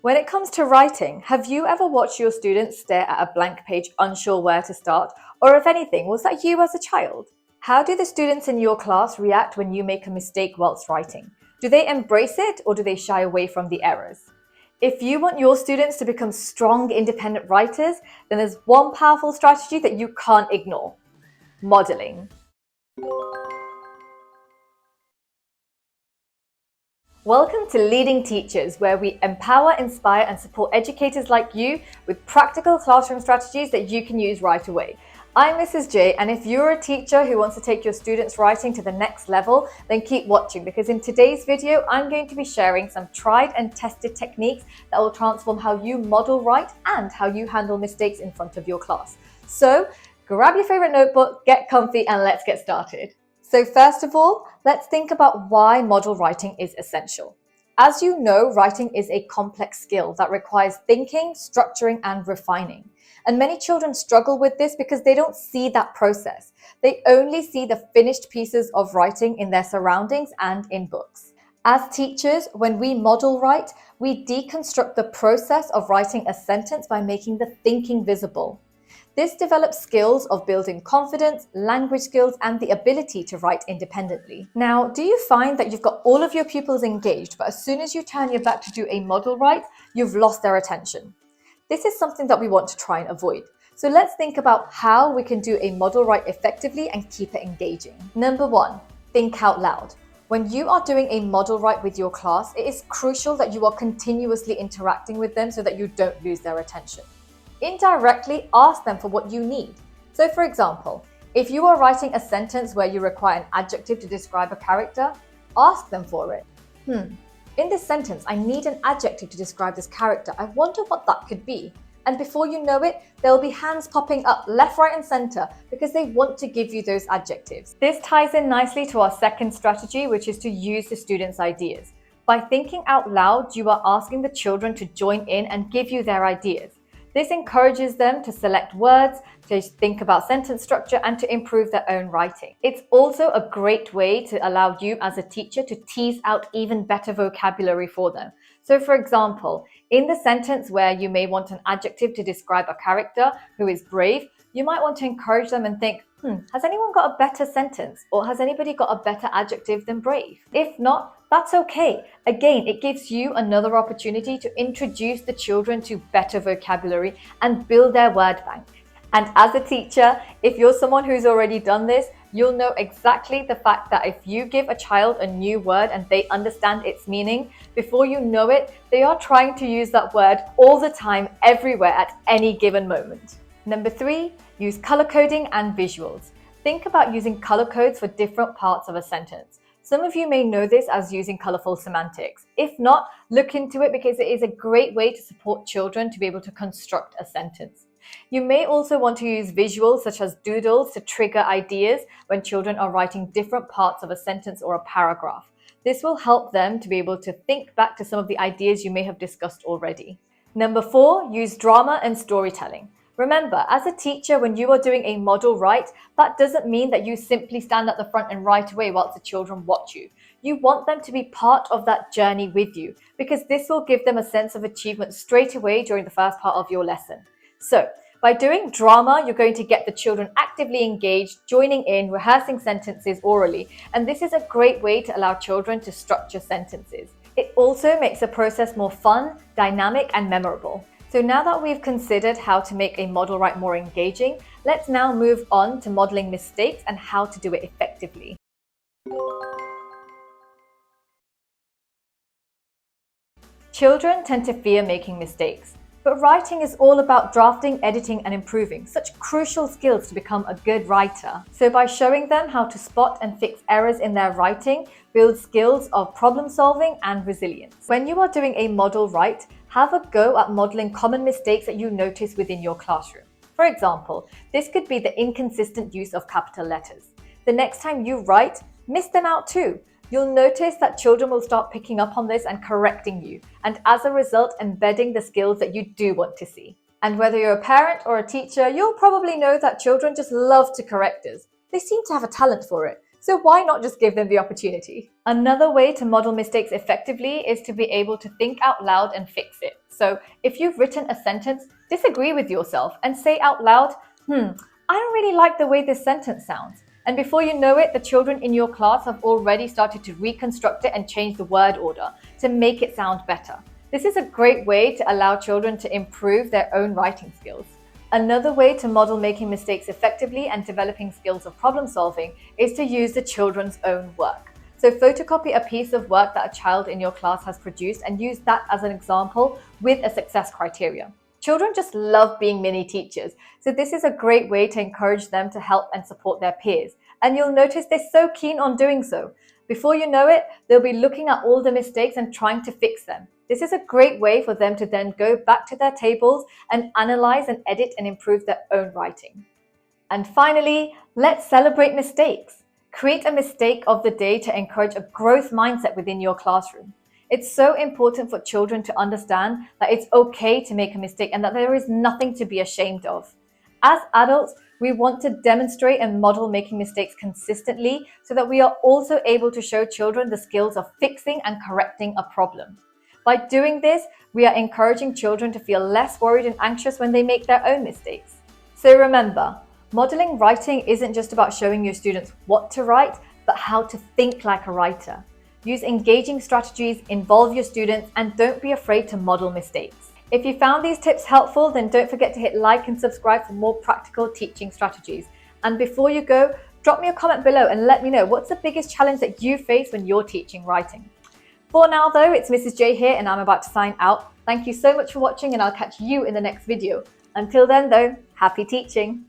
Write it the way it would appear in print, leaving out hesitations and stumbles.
When it comes to writing, have you ever watched your students stare at a blank page unsure where to start? Or if anything, was that you as a child? How do the students in your class react when you make a mistake whilst writing? Do they embrace it or do they shy away from the errors? If you want your students to become strong, independent writers, then there's one powerful strategy that you can't ignore: modeling. Welcome to Leading Teachers, where we empower, inspire, and support educators like you with practical classroom strategies that you can use right away. I'm Mrs. J, and if you're a teacher who wants to take your students' writing to the next level, then keep watching, because in today's video, I'm going to be sharing some tried and tested techniques that will transform how you model write and how you handle mistakes in front of your class. So grab your favorite notebook, get comfy, and let's get started. So first of all, let's think about why model writing is essential. As you know, writing is a complex skill that requires thinking, structuring, and refining. And many children struggle with this because they don't see that process. They only see the finished pieces of writing in their surroundings and in books. As teachers, when we model write, we deconstruct the process of writing a sentence by making the thinking visible. This develops skills of building confidence, language skills, and the ability to write independently. Now, do you find that you've got all of your pupils engaged, but as soon as you turn your back to do a model write, you've lost their attention? This is something that we want to try and avoid. So let's think about how we can do a model write effectively and keep it engaging. Number one, think out loud. When you are doing a model write with your class, it is crucial that you are continuously interacting with them so that you don't lose their attention. Indirectly ask them for what you need. So for example, if you are writing a sentence where you require an adjective to describe a character, ask them for it. In this sentence, I need an adjective to describe this character. I wonder what that could be. And before you know it, there'll be hands popping up left, right, and center because they want to give you those adjectives. This ties in nicely to our second strategy, which is to use the students' ideas. By thinking out loud, you are asking the children to join in and give you their ideas. This encourages them to select words, to think about sentence structure, and to improve their own writing. It's also a great way to allow you as a teacher to tease out even better vocabulary for them. So for example, in the sentence where you may want an adjective to describe a character who is brave, you might want to encourage them and think, has anyone got a better sentence? Or has anybody got a better adjective than brave? If not, that's okay. Again, it gives you another opportunity to introduce the children to better vocabulary and build their word bank. And as a teacher, if you're someone who's already done this, you'll know exactly the fact that if you give a child a new word and they understand its meaning, before you know it, they are trying to use that word all the time, everywhere, at any given moment. Number three, use color coding and visuals. Think about using color codes for different parts of a sentence. Some of you may know this as using colorful semantics. If not, look into it because it is a great way to support children to be able to construct a sentence. You may also want to use visuals such as doodles to trigger ideas when children are writing different parts of a sentence or a paragraph. This will help them to be able to think back to some of the ideas you may have discussed already. Number four, use drama and storytelling. Remember, as a teacher, when you are doing a model write, that doesn't mean that you simply stand at the front and write away whilst the children watch you. You want them to be part of that journey with you because this will give them a sense of achievement straight away during the first part of your lesson. So, by doing drama, you're going to get the children actively engaged, joining in, rehearsing sentences orally, and this is a great way to allow children to structure sentences. It also makes the process more fun, dynamic, and memorable. So now that we've considered how to make a model write more engaging, let's now move on to modeling mistakes and how to do it effectively. Children tend to fear making mistakes, but writing is all about drafting, editing, and improving, such crucial skills to become a good writer. So by showing them how to spot and fix errors in their writing, build skills of problem solving and resilience. When you are doing a model write, have a go at modeling common mistakes that you notice within your classroom. For example, this could be the inconsistent use of capital letters. The next time you write, miss them out too. You'll notice that children will start picking up on this and correcting you, and as a result, embedding the skills that you do want to see. And whether you're a parent or a teacher, you'll probably know that children just love to correct us. They seem to have a talent for it. So why not just give them the opportunity? Another way to model mistakes effectively is to be able to think out loud and fix it. So if you've written a sentence, disagree with yourself and say out loud, I don't really like the way this sentence sounds. And before you know it, the children in your class have already started to reconstruct it and change the word order to make it sound better. This is a great way to allow children to improve their own writing skills. Another way to model making mistakes effectively and developing skills of problem solving is to use the children's own work. So photocopy a piece of work that a child in your class has produced and use that as an example with a success criteria. Children just love being mini teachers, so this is a great way to encourage them to help and support their peers. And you'll notice they're so keen on doing so. Before you know it, they'll be looking at all the mistakes and trying to fix them. This is a great way for them to then go back to their tables and analyze and edit and improve their own writing. And finally, let's celebrate mistakes. Create a mistake of the day to encourage a growth mindset within your classroom. It's so important for children to understand that it's okay to make a mistake and that there is nothing to be ashamed of. As adults, we want to demonstrate and model making mistakes consistently so that we are also able to show children the skills of fixing and correcting a problem. By doing this, we are encouraging children to feel less worried and anxious when they make their own mistakes. So remember, modeling writing isn't just about showing your students what to write, but how to think like a writer. Use engaging strategies, involve your students, and don't be afraid to model mistakes. If you found these tips helpful, then don't forget to hit like and subscribe for more practical teaching strategies. And before you go, drop me a comment below and let me know what's the biggest challenge that you face when you're teaching writing. For now though, it's Mrs. J here and I'm about to sign out. Thank you so much for watching and I'll catch you in the next video. Until then though, happy teaching!